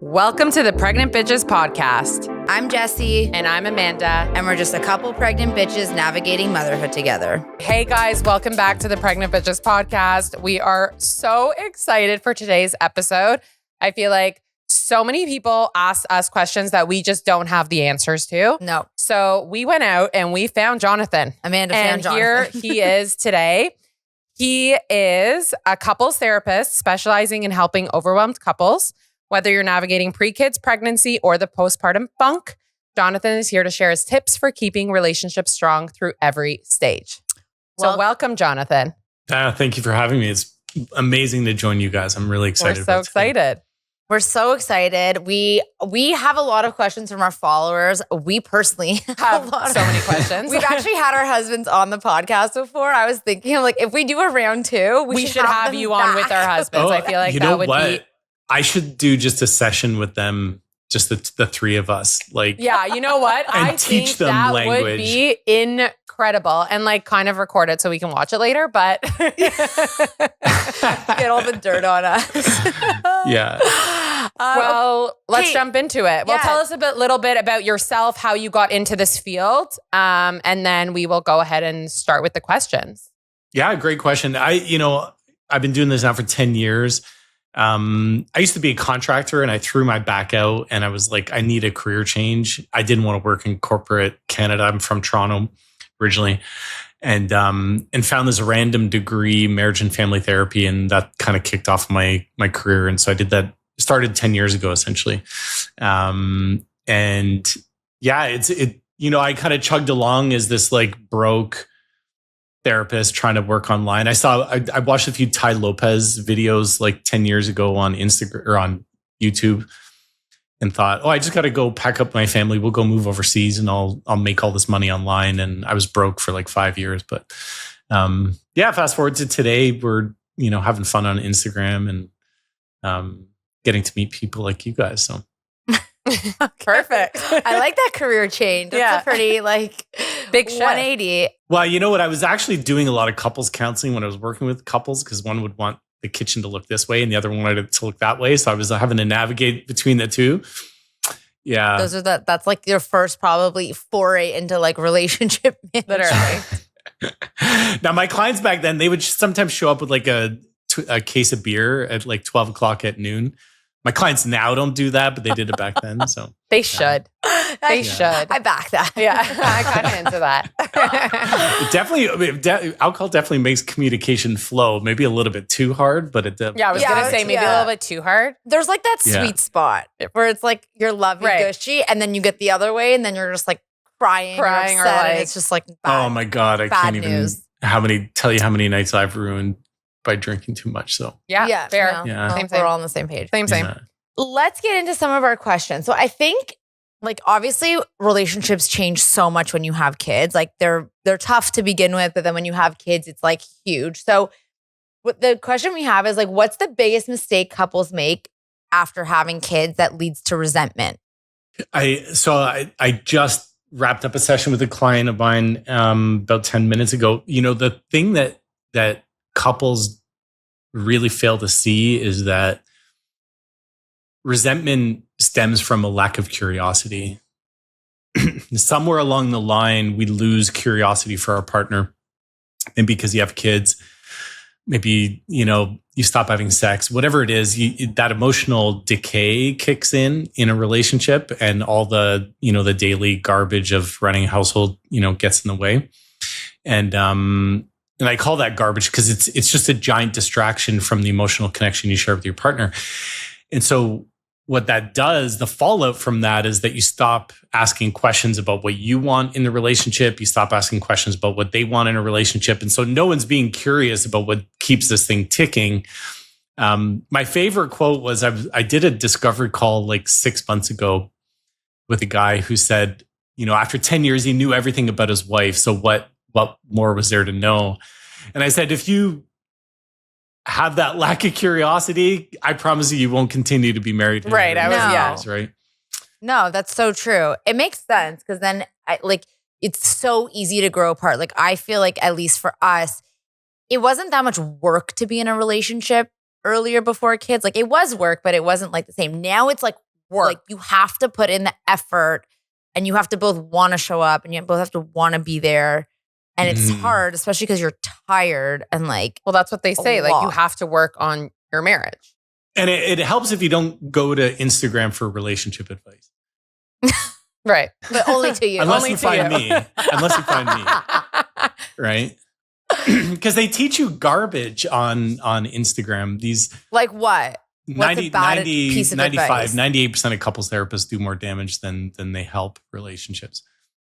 Welcome to the Pregnant Bitches podcast. I'm Jessie. And I'm Amanda. And we're just a couple pregnant bitches navigating motherhood together. Hey guys, welcome back to the Pregnant Bitches podcast. We are so excited for today's episode. I feel like so many people ask us questions that we just don't have the answers to. No. So we went out and we found Jonathan. Amanda found Jonathan. And here he is today. He is a couples therapist specializing in helping overwhelmed couples. Whether you're navigating pre-kids, pregnancy, or the postpartum funk, Jonathan is here to share his tips for keeping relationships strong through every stage. So welcome, Jonathan. Thank you for having me. It's amazing to join you guys. I'm really excited. We're so excited. We're so excited. We have a lot of questions from our followers. We personally have so many questions. We've actually had our husbands on the podcast before. I was thinking, like, if we do a round two, we should have you on with our husbands. I feel like that would be... I should do just a session with them, just the three of us. Like, yeah, you know what? I think that language would be incredible, and like kind of record it so we can watch it later. But get all the dirt on us. Yeah. Well, let's jump into it. Well, tell us a little bit about yourself, how you got into this field, and then we will go ahead and start with the questions. Yeah, great question. I've been doing this now for 10 years. I used to be a contractor and I threw my back out and I was like, I need a career change. I didn't want to work in corporate Canada. I'm from Toronto originally and found this random degree, marriage and family therapy. And that kind of kicked off my career. And so I did that, started 10 years ago, essentially. I kind of chugged along as this like broke therapist trying to work online. I watched a few Tai Lopez videos like 10 years ago on Instagram or on YouTube and thought, I just got to go pack up my family. We'll go move overseas and I'll make all this money online. And I was broke for like 5 years. But fast forward to today, we're, having fun on Instagram and getting to meet people like you guys. So. Perfect. I like that career change. That's a pretty big shift. 180. Well, you know what? I was actually doing a lot of couples counseling when I was working with couples because one would want the kitchen to look this way and the other one wanted it to look that way. So I was having to navigate between the two. Yeah. That's like your first probably foray into like relationship management. Now, my clients back then, they would sometimes show up with like a case of beer at like 12 o'clock at noon. My clients now don't do that, but they did it back then. So they should. They should. I back that. Yeah, I kind of into that. Alcohol definitely makes communication flow. Maybe a little bit too hard, but it. I was gonna say maybe a little bit too hard. There's like that sweet spot where it's like you're lovey-gushy, and then you get the other way, and then you're just like crying or upset, and it's just like bad, oh my god, I can't news. even tell you how many nights I've ruined by drinking too much. So yeah, fair. No, yeah, same. We're all on the same page. Same. Yeah. Let's get into some of our questions. So I think, like, obviously, relationships change so much when you have kids. Like, they're tough to begin with, but then when you have kids, it's like huge. So, what the question we have is like, what's the biggest mistake couples make after having kids that leads to resentment? I just wrapped up a session with a client of mine about 10 minutes ago. The thing that couples really fail to see is that resentment stems from a lack of curiosity. Somewhere along the line, we lose curiosity for our partner. And because you have kids, maybe, you stop having sex, whatever it is, that emotional decay kicks in a relationship and all the, the daily garbage of running a household, gets in the way. And I call that garbage because it's just a giant distraction from the emotional connection you share with your partner. And so what that does, the fallout from that is that you stop asking questions about what you want in the relationship. You stop asking questions about what they want in a relationship. And so no one's being curious about what keeps this thing ticking. My favorite quote was, I did a discovery call like 6 months ago with a guy who said, after 10 years, he knew everything about his wife. So what more was there to know? And I said, if you have that lack of curiosity, I promise you won't continue to be married. Right. Right. No, that's so true. It makes sense because then it's so easy to grow apart. Like, I feel like, at least for us, it wasn't that much work to be in a relationship earlier before kids. Like, it was work, but it wasn't like the same. Now it's like Work. Like you have to put in the effort and you have to both want to show up and you both have to want to be there. And it's hard, especially because you're tired and like. Well, that's what they say. a Like you lot. have to work on your marriage. And it helps if you don't go to Instagram for relationship advice. Right. But only to you. Unless Only you to find you. me. Unless you find me. Right? Because they teach you garbage on Instagram. These Like what? What's 90, a bad 90, piece of 95, advice? 98% of couples therapists do more damage than they help relationships.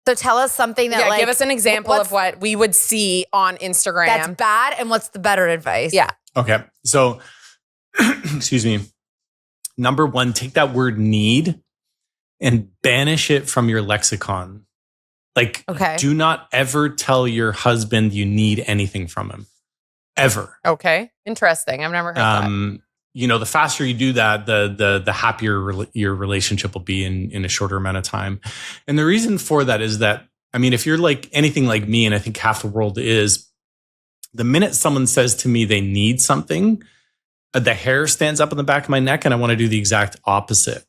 So tell us something that like. give us an example what's- of what we would see on Instagram. That's bad and what's the better advice? Yeah. Okay. So, excuse me. Number one, take that word need and banish it from your lexicon. Like, Okay. do not ever tell your husband you need anything from him. Ever. Okay. Interesting. I've never heard that. You know, the faster you do that, the happier your relationship will be in a shorter amount of time. And the reason for that is that, I mean, if you're like anything like me, and I think half the world is, the minute someone says to me they need something, the hair stands up on the back of my neck and I want to do the exact opposite.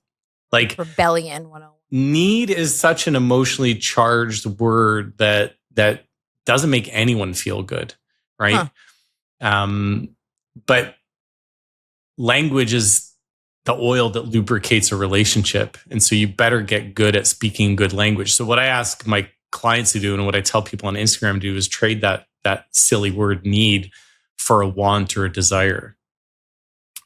Like Rebellion 101. need is such an emotionally charged word that doesn't make anyone feel good. Right. But language is the oil that lubricates a relationship. And so you better get good at speaking good language. So what I ask my clients to do and what I tell people on Instagram to do is trade that silly word need for a want or a desire.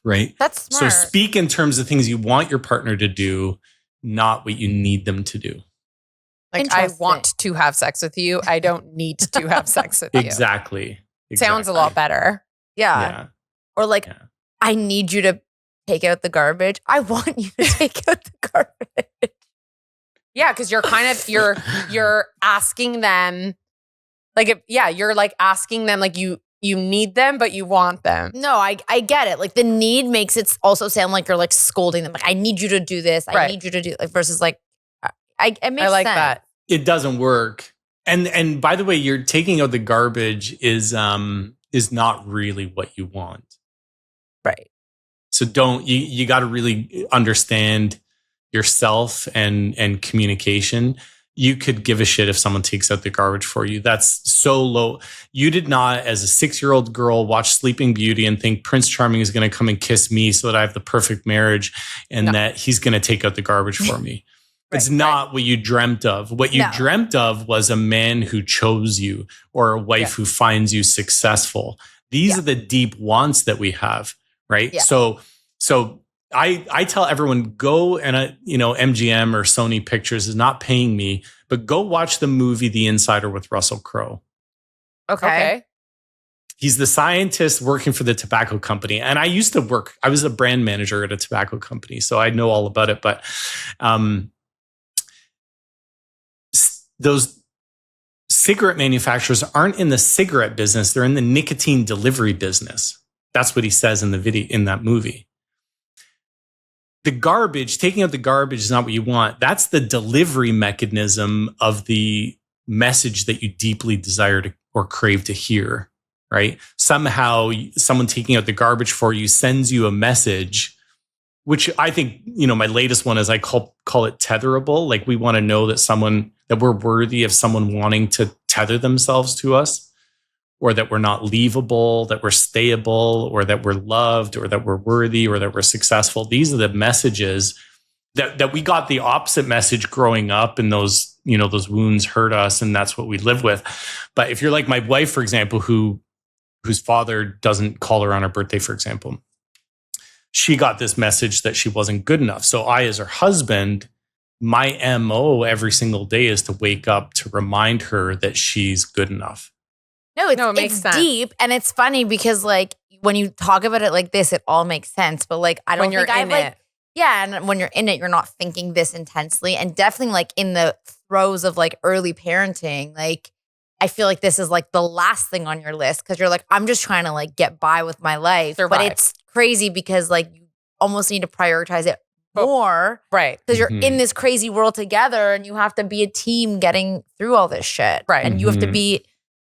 Right? That's smart. So speak in terms of things you want your partner to do, not what you need them to do. Like I want to have sex with you. I don't need to have sex with you. Exactly. Sounds a lot better. Yeah. Or like, I need you to take out the garbage. I want you to take out the garbage. Yeah, because you're kind of you're asking them like you're like asking them like you need them, but you want them. No, I get it. Like the need makes it also sound like you're like scolding them. Like I need you to do this. I need you to do like versus like it makes I like sense. that. It doesn't work. And by the way, you're taking out the garbage is not really what you want. Right. So you got to really understand yourself and communication. You could give a shit if someone takes out the garbage for you. That's so low. You did not, as a 6-year-old girl, watch Sleeping Beauty and think Prince Charming is going to come and kiss me so that I have the perfect marriage and that he's going to take out the garbage for me. It's not what you dreamt of. What you dreamt of was a man who chose you or a wife who finds you successful. These are the deep wants that we have, right? Yeah. So I tell everyone, go and MGM or Sony Pictures is not paying me, but go watch the movie The Insider with Russell Crowe. Okay. He's the scientist working for the tobacco company. And I was a brand manager at a tobacco company, so I know all about it. But those cigarette manufacturers aren't in the cigarette business. They're in the nicotine delivery business. That's what he says in the video, in that movie. The garbage, taking out the garbage is not what you want. That's the delivery mechanism of the message that you deeply desire to or crave to hear, right? Somehow someone taking out the garbage for you sends you a message, which I think, my latest one is I call it tetherable. Like we want to know that we're worthy of someone wanting to tether themselves to us, or that we're not leavable, that we're stayable, or that we're loved, or that we're worthy, or that we're successful. These are the messages that we got the opposite message growing up, and those wounds hurt us, and that's what we live with. But if you're like my wife, for example, whose father doesn't call her on her birthday, for example, she got this message that she wasn't good enough. So I, as her husband, my MO every single day is to wake up to remind her that she's good enough. No, it makes sense. Deep, and it's funny because like when you talk about it like this, it all makes sense. But like I don't think I've like and when you're in it, you're not thinking this intensely, and definitely like in the throes of like early parenting, like I feel like this is like the last thing on your list because you're like I'm just trying to like get by with my life. Survive. But it's crazy because like you almost need to prioritize it more, right? Because you're in this crazy world together, and you have to be a team getting through all this shit, right? And you have to be.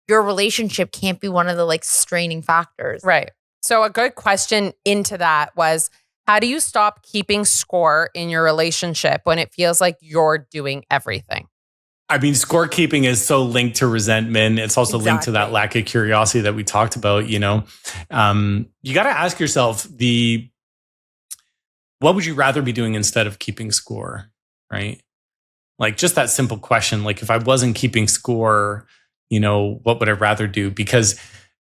Your relationship can't be one of the like straining factors. Right. So a good question into that was, How do you stop keeping score in your relationship when it feels like you're doing everything? I mean, scorekeeping is so linked to resentment. It's also linked to that Exactly. lack of curiosity that we talked about, you know. You got to ask yourself what would you rather be doing instead of keeping score, right? Like just that simple question. Like if I wasn't keeping score, you know, what would I rather do? Because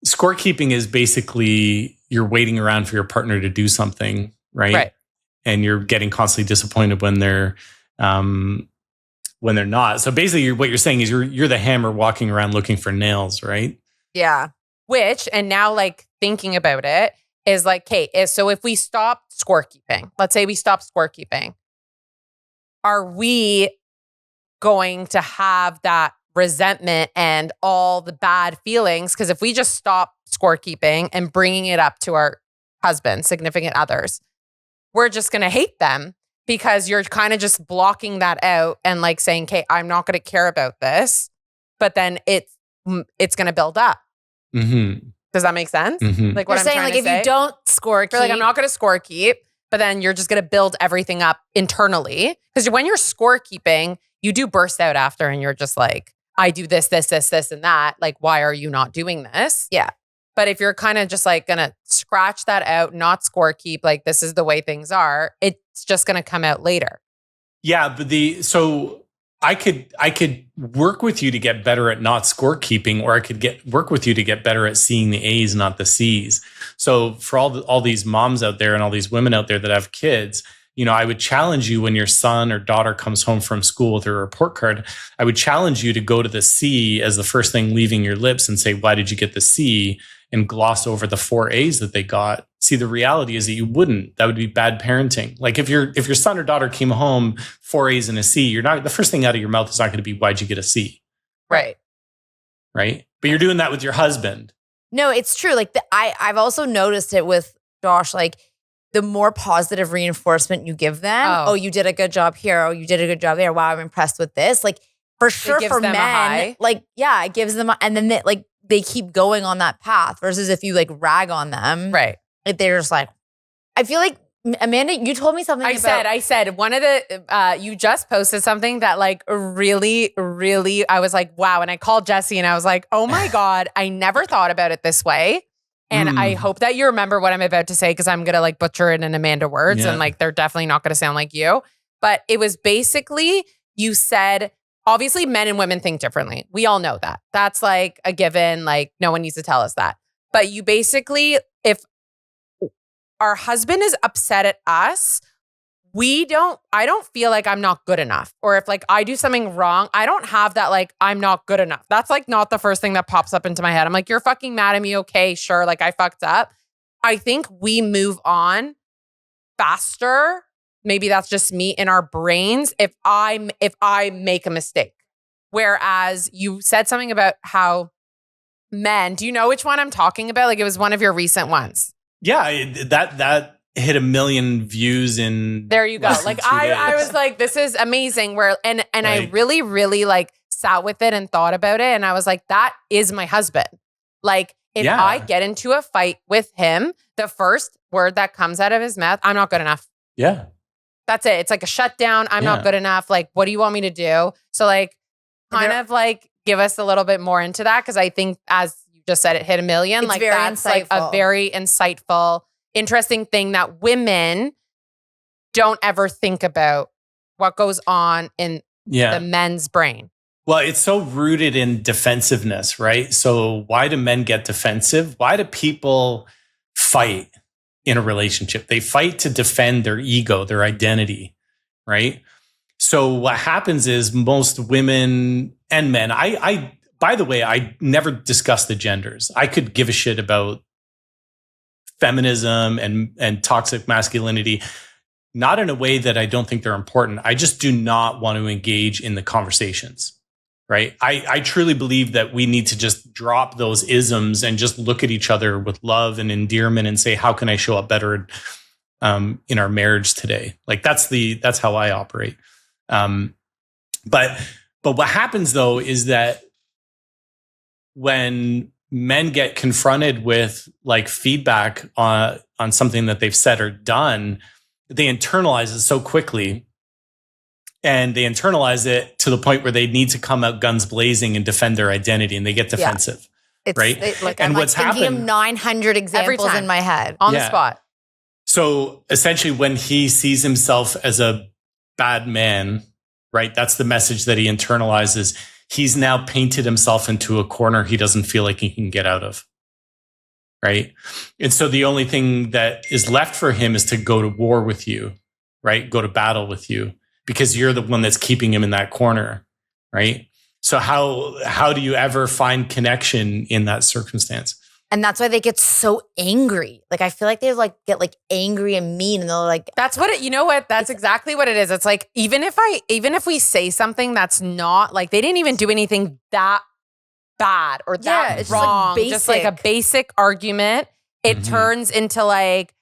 scorekeeping is basically you're waiting around for your partner to do something, right? Right. And you're getting constantly disappointed when they're not. So basically, what you're saying is you're the hammer walking around looking for nails, right? Yeah. Which, and now like thinking about it is like, okay, so if we stop scorekeeping, let's say we stop scorekeeping, are we going to have that resentment and all the bad feelings? Because if we just stop scorekeeping and bringing it up to our husband, significant others, we're just going to hate them because you're kind of just blocking that out and like saying, okay, I'm not going to care about this. But then it's going to build up. Mm-hmm. Does that make sense? Mm-hmm. Like what You're I'm saying trying like to if say? you don't score keep, You're like, I'm not going to score keep, but then you're just going to build everything up internally. Because when you're score keeping, you do burst out after and you're just like, I do this, and that. Like, why are you not doing this? Yeah. But if you're kind of just like going to scratch that out, not score keep, like this is the way things are, it's just going to come out later. Yeah, but so I could work with you to get better at not scorekeeping, or I could work with you to get better at seeing the A's, not the C's. So for all these moms out there and all these women out there that have kids, you know, I would challenge you when your son or daughter comes home from school with a report card. I would challenge you to go to the C as the first thing leaving your lips and say, "Why did you get the C?" and gloss over the 4 A's that they got. See, the reality is that you wouldn't. That would be bad parenting. Like if your son or daughter came home 4 A's and a C, you're not, the first thing out of your mouth is not going to be, "Why'd you get a C?" Right. Right. But you're doing that with your husband. No, it's true. Like I've also noticed it with Josh, like the more positive reinforcement you give them, oh, you did a good job here. Oh, you did a good job there. Wow, I'm impressed with this. Like for sure gives for them a men, high. like, yeah, it gives them, and then they keep going on that path versus if you like rag on them, Right. like they're just like, I feel like Amanda, you told me something I said one of the, you just posted something that like really, really, I was like, wow. And I called Jesse and I was like, oh my God, I never thought about it this way. And I hope that you remember what I'm about to say because I'm going to like butcher it in Amanda words and like they're definitely not going to sound like you. But it was basically, you said, obviously men and women think differently. We all know that. That's like a given, like no one needs to tell us that. But you basically, if our husband is upset at us, I don't feel like I'm not good enough. Or if like I do something wrong, I don't have that like I'm not good enough. That's like not the first thing that pops up into my head. I'm like, you're fucking mad at me. Okay, sure. Like I fucked up. I think we move on faster. Maybe that's just me in our brains if I make a mistake. Whereas you said something about how men, do you know which one I'm talking about? Like it was one of your recent ones. Yeah, that hit 1 million views in there you go. Like I was like, this is amazing. Where and I really, really like sat with it and thought about it. And I was like, that is my husband. Like if I get into a fight with him, the first word that comes out of his mouth, I'm not good enough. Yeah. That's it. It's like a shutdown. I'm not good enough. Like, what do you want me to do? So like kind of like give us a little bit more into that. Cause I think as you just said, it hit 1 million. It's like very that's insightful. like a very insightful, interesting thing that women don't ever think about what goes on in the men's brain. Well, it's so rooted in defensiveness, right? So why do men get defensive? Why do people fight in a relationship? They fight to defend their ego, their identity, right? So what happens is most women and men, I by the way, I never discuss the genders. I could give a shit about feminism and toxic masculinity, not in a way that I don't think they're important. I just do not want to engage in the conversations, right? I truly believe that we need to just drop those isms and just look at each other with love and endearment and say, how can I show up better in our marriage today? Like that's how I operate. But what happens though is that when men get confronted with like feedback on something that they've said or done, they internalize it so quickly. And they internalize it to the point where they need to come out guns blazing and defend their identity, and they get defensive. Right. I'm like thinking of 900 examples in my head on the spot. So essentially, when he sees himself as a bad man, right, that's the message that he internalizes. He's now painted himself into a corner he doesn't feel like he can get out of. Right. And so the only thing that is left for him is to go to war with you, right? Go to battle with you, because you're the one that's keeping him in that corner. Right. So how do you ever find connection in that circumstance? And that's why they get so angry. Like, I feel like they like get like angry and mean, and they're like, that's what it, you know what? That's exactly what it is. It's like, even if we say something that's not like, they didn't even do anything that bad or that it's wrong, just, just like a basic argument, it turns into like,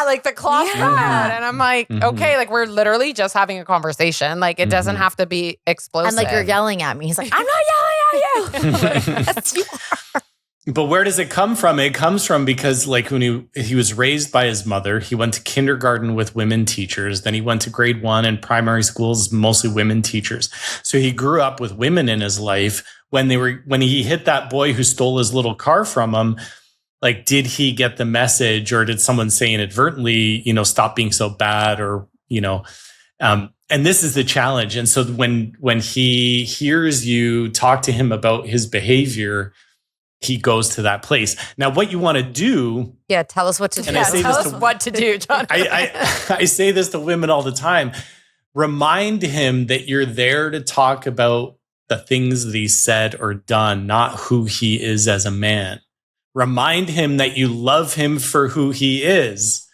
like the clock's bad. And I'm like, okay, like we're literally just having a conversation. Like it doesn't have to be explosive. And like, you're yelling at me. He's like, I'm not yelling at you. Yes, you are. But where does it come from? It comes from because like when he was raised by his mother, he went to kindergarten with women teachers. Then he went to grade 1 and primary schools, mostly women teachers. So he grew up with women in his life. When he hit that boy who stole his little car from him, like, did he get the message, or did someone say inadvertently, stop being so bad, or, and this is the challenge. And so when he hears you talk to him about his behavior, he goes to that place. Now, what you want to do. Yeah. Tell us what to do. Tell us what to do, John. I say this to women all the time. Remind him that you're there to talk about the things that he said or done, not who he is as a man. Remind him that you love him for who he is.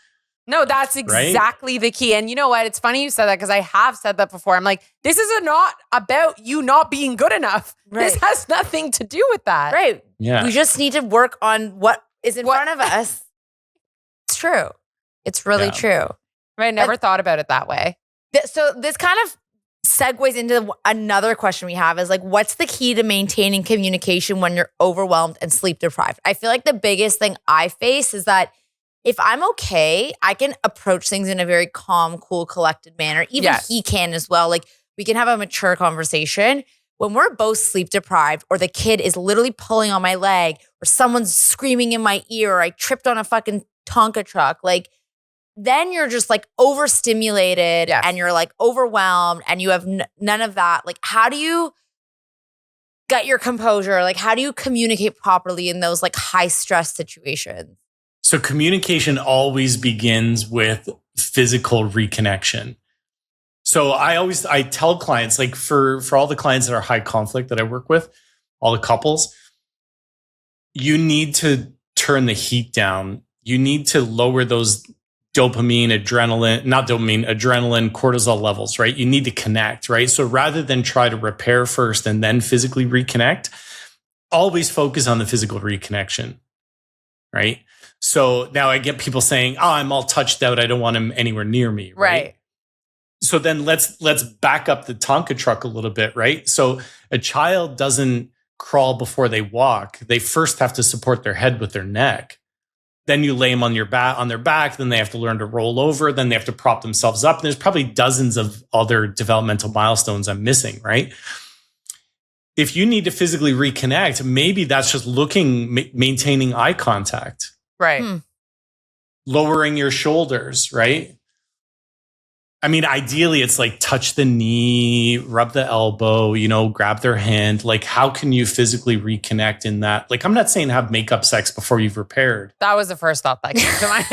No, that's exactly the key. And you know what? It's funny you said that, because I have said that before. I'm like, this is not about you not being good enough. Right. This has nothing to do with that. Right. Yeah. We just need to work on what is in front of us. It's true. It's really true. I never thought about it that way. So this kind of segues into another question we have is like, what's the key to maintaining communication when you're overwhelmed and sleep deprived? I feel like the biggest thing I face is that if I'm okay, I can approach things in a very calm, cool, collected manner. Even he can as well. Like, we can have a mature conversation. When we're both sleep deprived, or the kid is literally pulling on my leg, or someone's screaming in my ear, or I tripped on a fucking Tonka truck, like, then you're just like overstimulated and you're like overwhelmed and you have none of that. Like, how do you get your composure? Like, how do you communicate properly in those like high stress situations? So communication always begins with physical reconnection. So I tell clients, like for all the clients that are high conflict that I work with, all the couples, you need to turn the heat down. You need to lower those adrenaline, cortisol levels, right? You need to connect, right? So rather than try to repair first and then physically reconnect, always focus on the physical reconnection, right? So now I get people saying, oh, I'm all touched out. I don't want him anywhere near me, right? So then let's back up the Tonka truck a little bit, right? So a child doesn't crawl before they walk. They first have to support their head with their neck. Then you lay them on their back. Then they have to learn to roll over. Then they have to prop themselves up. There's probably dozens of other developmental milestones I'm missing, right? If you need to physically reconnect, maybe that's just maintaining eye contact. Right. Lowering your shoulders, right? I mean, ideally, it's like touch the knee, rub the elbow, grab their hand. Like, how can you physically reconnect in that? Like, I'm not saying have makeup sex before you've repaired. That was the first thought that came to my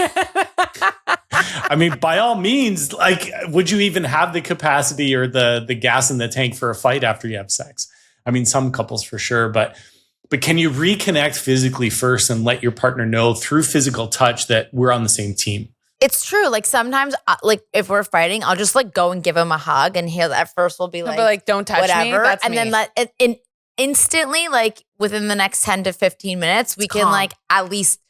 I mean, by all means, like, would you even have the capacity or the gas in the tank for a fight after you have sex? I mean, some couples for sure, but can you reconnect physically first and let your partner know through physical touch that we're on the same team? It's true. Like, sometimes, like, if we're fighting, I'll just like go and give him a hug, and he'll at first will be like, don't touch whatever. me. That's and me. Then let it instantly, like within the next 10 to 15 minutes, we can like at least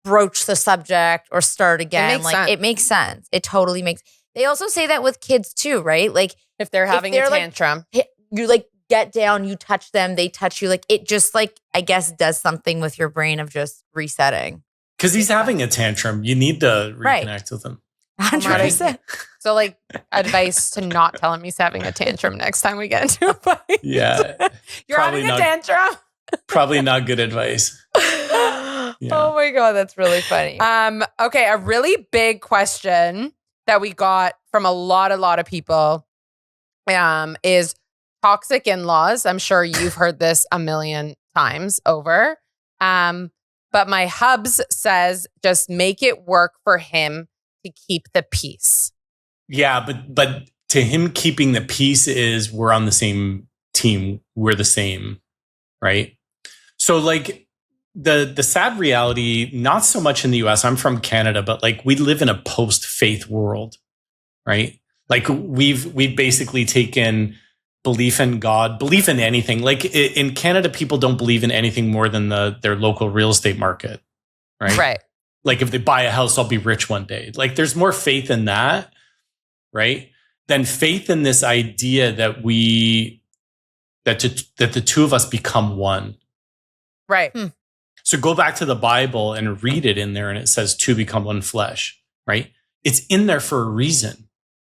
broach the subject or start again. It makes sense. It totally makes. They also say that with kids too, right? Like, if they're having a tantrum, you like get down, you touch them, they touch you. Like it just like, I guess does something with your brain of just resetting. Because he's having a tantrum. You need to reconnect with him. 100%. So like advice to not tell him he's having a tantrum next time we get into a fight. Yeah. You're having a tantrum. Probably not good advice. Yeah. Oh my God, that's really funny. Okay, a really big question that we got from a lot of people is toxic in-laws. I'm sure you've heard this a million times over. But my hubs says just make it work for him to keep the peace. Yeah, but to him keeping the peace is we're on the same team. We're the same, right? So like the sad reality, not so much in the US, I'm from Canada, but like we live in a post-faith world, right? Like we've basically taken belief in God, belief in anything. Like in Canada, people don't believe in anything more than their local real estate market, right? Right. Like if they buy a house, I'll be rich one day. Like there's more faith in that, right? Than faith in this idea that that the two of us become one. Right. So go back to the Bible and read it in there, and it says two become one flesh, right? It's in there for a reason.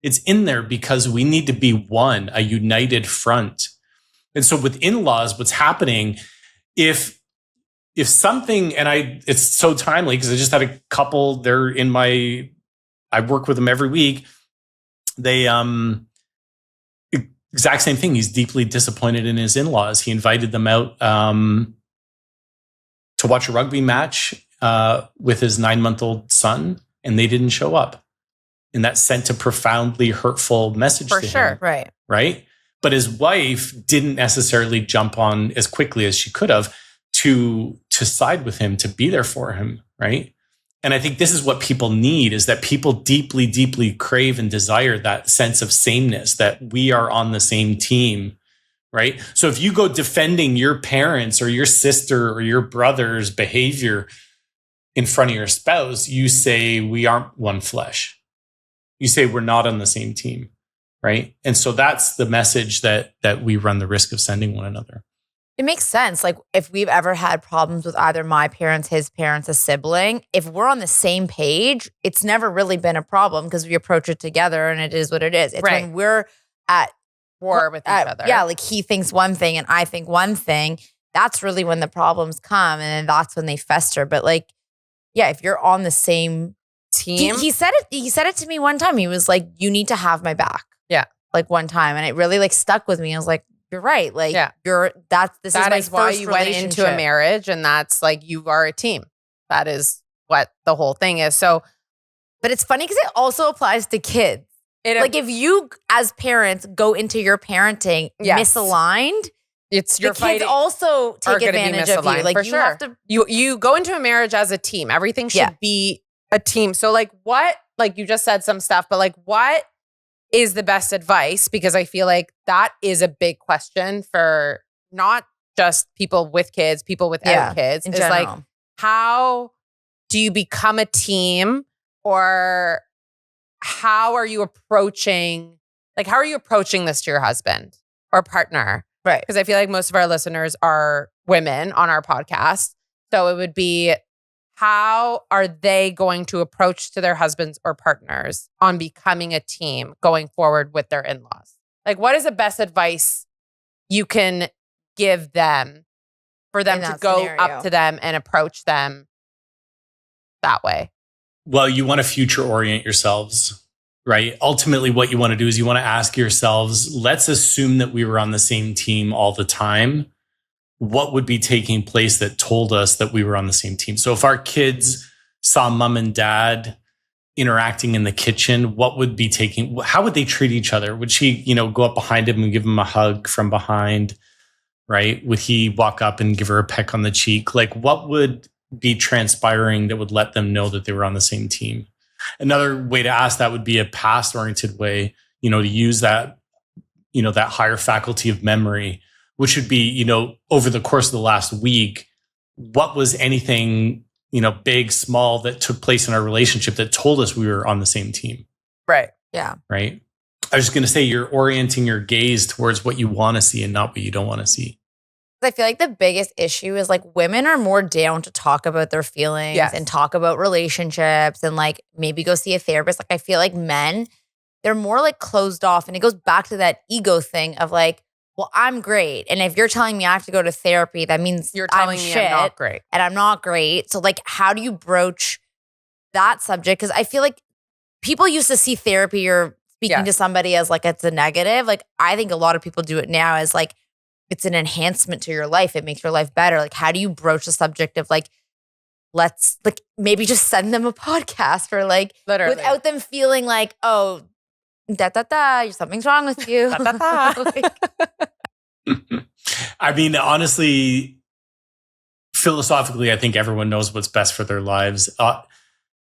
It's in there because we need to be one, a united front. And so with in-laws, what's happening, if something, and it's so timely because I just had a couple, I work with them every week. They, exact same thing. He's deeply disappointed in his in-laws. He invited them out to watch a rugby match with his 9-month-old son, and they didn't show up. And that sent a profoundly hurtful message to him. Right. Right. But his wife didn't necessarily jump on as quickly as she could have to side with him, to be there for him. Right. And I think this is what people need, is that people deeply, deeply crave and desire that sense of sameness, that we are on the same team. Right. So if you go defending your parents or your sister or your brother's behavior in front of your spouse, you say we aren't one flesh. You say we're not on the same team, right? And so that's the message that we run the risk of sending one another. It makes sense. Like if we've ever had problems with either my parents, his parents, a sibling, if we're on the same page, it's never really been a problem because we approach it together and it is what it is. It's when we're at war with each other. Yeah, like he thinks one thing and I think one thing. That's really when the problems come, and then that's when they fester. But like, yeah, if you're on the same team, he said it. He said it to me one time. He was like, "You need to have my back." Yeah, like one time, and it really like stuck with me. I was like, "You're right." Like, that is why you went into a marriage, and that's like you are a team. That is what the whole thing is. So, but it's funny because it also applies to kids. Like if you as parents go into your parenting misaligned, it's your kids also take advantage of you. Like have to, you go into a marriage as a team. Everything should be a team. So like like you just said some stuff, but like what is the best advice? Because I feel like that is a big question for not just people with kids, people without kids. It's like, how do you become a team, or how are you approaching this to your husband or partner? Right. Because I feel like most of our listeners are women on our podcast. So it would be, how are they going to approach to their husbands or partners on becoming a team going forward with their in-laws? Like, what is the best advice you can give them for them to go up to them and approach them that way? Well, you want to future orient yourselves, right? Ultimately, what you want to do is you want to ask yourselves, let's assume that we were on the same team all the time. What would be taking place that told us that we were on the same team? So if our kids saw mom and dad interacting in the kitchen, how would they treat each other? Would she, go up behind him and give him a hug from behind, right? Would he walk up and give her a peck on the cheek? Like, what would be transpiring that would let them know that they were on the same team? Another way to ask that would be a past-oriented way, to use that, that higher faculty of memory, which would be, over the course of the last week, what was anything, big, small, that took place in our relationship that told us we were on the same team? Right. Yeah. Right. I was just going to say, you're orienting your gaze towards what you want to see and not what you don't want to see. I feel like the biggest issue is like women are more down to talk about their feelings and talk about relationships and like maybe go see a therapist. Like I feel like men, they're more like closed off, and it goes back to that ego thing of like, well, I'm great. And if you're telling me I have to go to therapy, that means You're telling me I'm not great. And I'm not great. So like, how do you broach that subject? Because I feel like people used to see therapy or speaking to somebody as like it's a negative. Like I think a lot of people do it now as like it's an enhancement to your life. It makes your life better. Like how do you broach the subject of like, let's like maybe just send them a podcast or like without them feeling like, oh, something's wrong with you. I mean, honestly, philosophically, I think everyone knows what's best for their lives.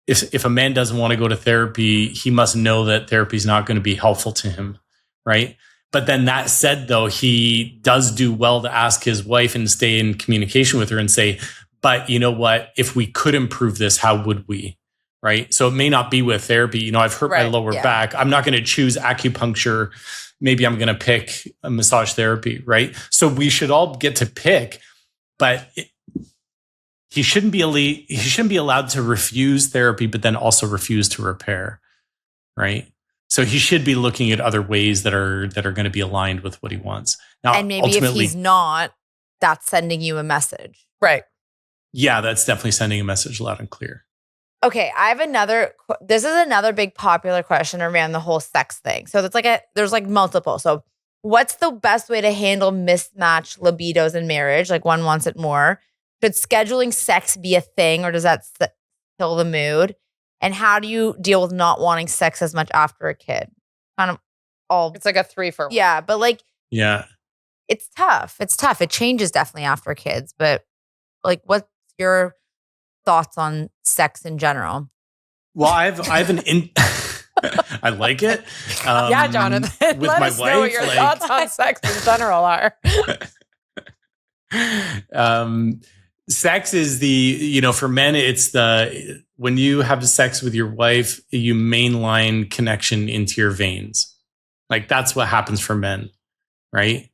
If a man doesn't want to go to therapy, he must know that therapy is not going to be helpful to him, right? But then that said, though, he does do well to ask his wife and stay in communication with her and say, but you know what? If we could improve this, how would we? Right. So it may not be with therapy. You know, I've hurt my lower back. I'm not going to choose acupuncture. Maybe I'm going to pick a massage therapy. Right. So we should all get to pick, but he shouldn't be allowed to refuse therapy, but then also refuse to repair. Right. So he should be looking at other ways that are going to be aligned with what he wants. Now, and maybe if he's not, that's sending you a message. Right. Yeah, that's definitely sending a message loud and clear. Okay, I have this is another big popular question around the whole sex thing. So there's like multiple. So what's the best way to handle mismatched libidos in marriage? Like one wants it more. Should scheduling sex be a thing, or does that kill the mood? And how do you deal with not wanting sex as much after a kid? Kind of all. It's like a 3-for-1. Yeah, but like. Yeah. It's tough. It's tough. It changes definitely after kids. But like, what's your thoughts on sex in general? Well, I like it. Yeah, Jonathan. With let my us wife, know what your thoughts on sex in general are. Sex is for men, it's when you have sex with your wife, you mainline connection into your veins. Like that's what happens for men, right?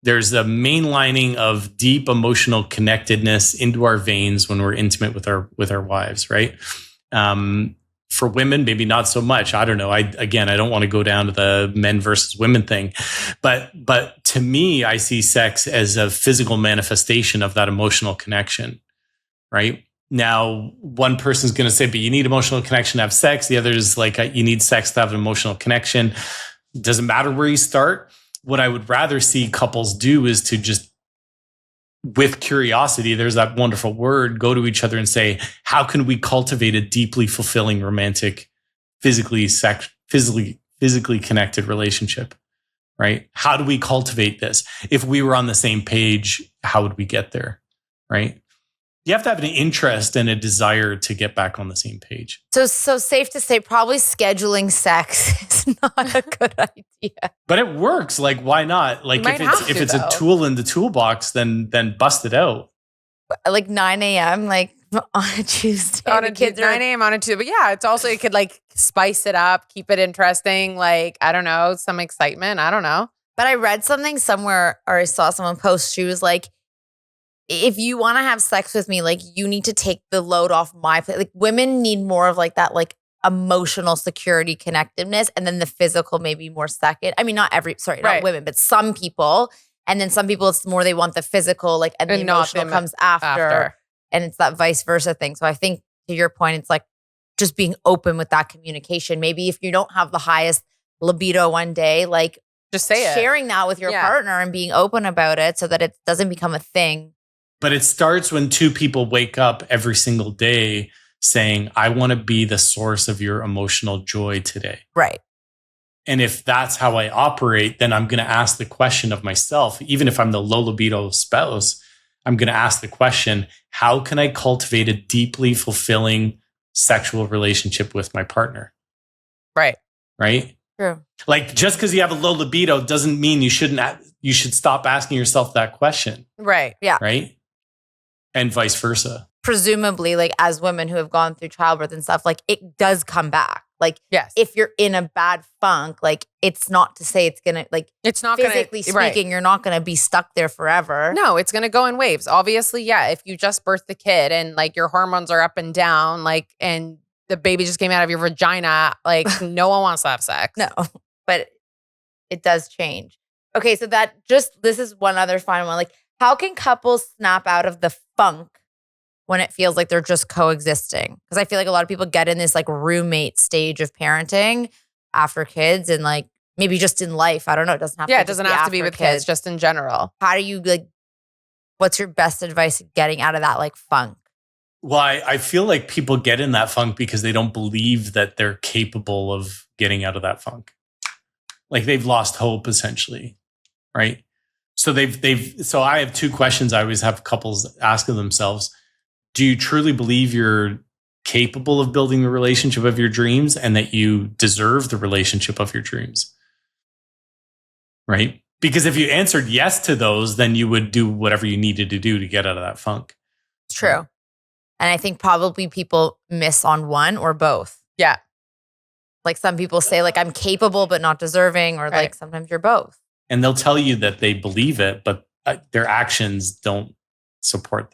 There's a mainlining of deep emotional connectedness into our veins when we're intimate with our wives, right? For women, maybe not so much. I don't know. I don't want to go down to the men versus women thing, but to me, I see sex as a physical manifestation of that emotional connection, right? Now, one person's going to say, but you need emotional connection to have sex. The other is like, you need sex to have an emotional connection. Doesn't matter where you start. What I would rather see couples do is to just, with curiosity, there's that wonderful word, go to each other and say, how can we cultivate a deeply fulfilling, romantic, physically connected relationship, right? How do we cultivate this? If we were on the same page, how would we get there, right? You have to have an interest and a desire to get back on the same page. So safe to say, probably scheduling sex is not a good idea. But it works. Like, why not? Like, if it's a tool in the toolbox, then bust it out. Like 9 a.m. like on a Tuesday. On a kids 9 a.m. on a Tuesday. But yeah, it's also, you could like spice it up, keep it interesting. Like, I don't know, some excitement. I don't know. But I read something somewhere, or I saw someone post. She was like, if you want to have sex with me, like you need to take the load off my plate. Like women need more of like that, like emotional security connectiveness. And then the physical maybe more second. I mean, not women, but some people. And then some people, it's more, they want the physical, like, and the emotional comes after. And it's that vice versa thing. So I think to your point, it's like just being open with that communication. Maybe if you don't have the highest libido one day, like just say sharing that with your partner and being open about it so that it doesn't become a thing. But it starts when two people wake up every single day saying, I want to be the source of your emotional joy today. Right. And if that's how I operate, then I'm going to ask the question of myself, even if I'm the low libido spouse, I'm going to ask the question, how can I cultivate a deeply fulfilling sexual relationship with my partner? Right. Right? True. Like just because you have a low libido doesn't mean you should stop asking yourself that question. Right. Yeah. Right. And vice versa. Presumably, like as women who have gone through childbirth and stuff, like it does come back. Like Yes. if you're in a bad funk, like it's not to say it's going to like It's not physically gonna, right. speaking, you're not going to be stuck there forever. No, it's going to go in waves. Obviously, yeah, if you just birthed the kid and like your hormones are up and down, like, and the baby just came out of your vagina, like no one wants to have sex. No, but it does change. Okay, so this is one other final one. Like, how can couples snap out of the funk when it feels like they're just coexisting? Because I feel like a lot of people get in this like roommate stage of parenting after kids and like maybe just in life. I don't know. It doesn't have Yeah, to it doesn't have to be after with kids, just in general. How do you like, what's your best advice at getting out of that like funk? Well, I feel like people get in that funk because they don't believe that they're capable of getting out of that funk. Like they've lost hope essentially, right? So so I have two questions I always have couples asking themselves. Do you truly believe you're capable of building the relationship of your dreams and that you deserve the relationship of your dreams? Right? Because if you answered yes to those, then you would do whatever you needed to do to get out of that funk. True. Right? And I think probably people miss on one or both. Yeah. Like some people say like I'm capable but not deserving, or like sometimes you're both. And they'll tell you that they believe it, but their actions don't support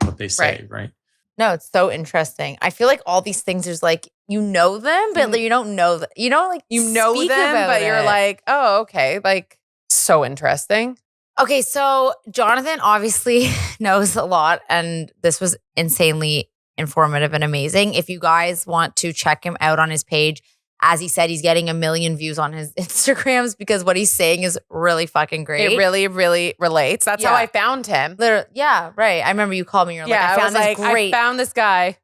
what they say, right? No, it's so interesting. I feel like all these things, there's like, you know them, but you don't know them. You know, like You know speak them, about but you're it. like, oh, okay. Like, so interesting. Okay, so Jonathan obviously knows a lot, and this was insanely informative and amazing. If you guys want to check him out on his page, as he said, he's getting 1 million views on his Instagrams because what he's saying is really fucking great. It really, really relates. That's how I found him. Literally, yeah, right. I remember you called me. You're like, I found this great. I found this guy.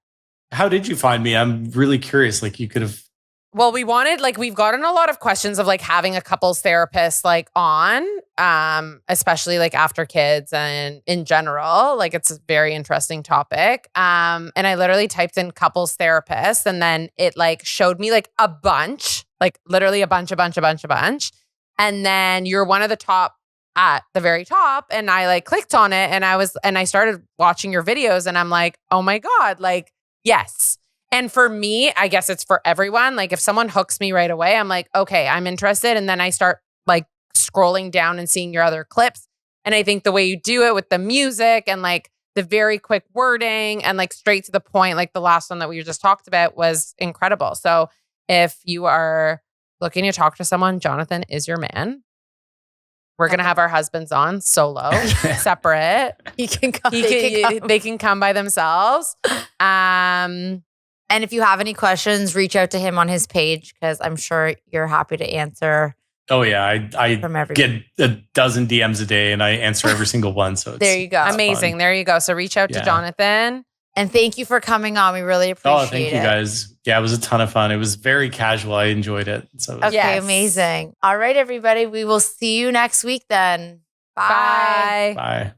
How did you find me? I'm really curious. Like you could have. Well, we've gotten a lot of questions of like having a couples therapist like on, especially like after kids and in general. Like it's a very interesting topic. And I literally typed in couples therapist and then it like showed me like a bunch, like literally a bunch. And then you're one of the top at the very top. And I like clicked on it and I started watching your videos and I'm like, oh my God, like, yes. And for me, I guess it's for everyone. Like if someone hooks me right away, I'm like, okay, I'm interested. And then I start like scrolling down and seeing your other clips. And I think the way you do it with the music and like the very quick wording and like straight to the point, like the last one that we just talked about was incredible. So if you are looking to talk to someone, Jonathan is your man. We're going to have our husbands on solo, separate. He can come. They can come by themselves. And if you have any questions, reach out to him on his page because I'm sure you're happy to answer. Oh yeah, I get a dozen DMs a day and I answer every single one. So there you go. Amazing. Fun. There you go. So reach out to Jonathan. And thank you for coming on. We really appreciate it. Oh, thank you guys. Yeah, it was a ton of fun. It was very casual. I enjoyed it. So okay, amazing. All right, everybody. We will see you next week then. Bye. Bye. Bye.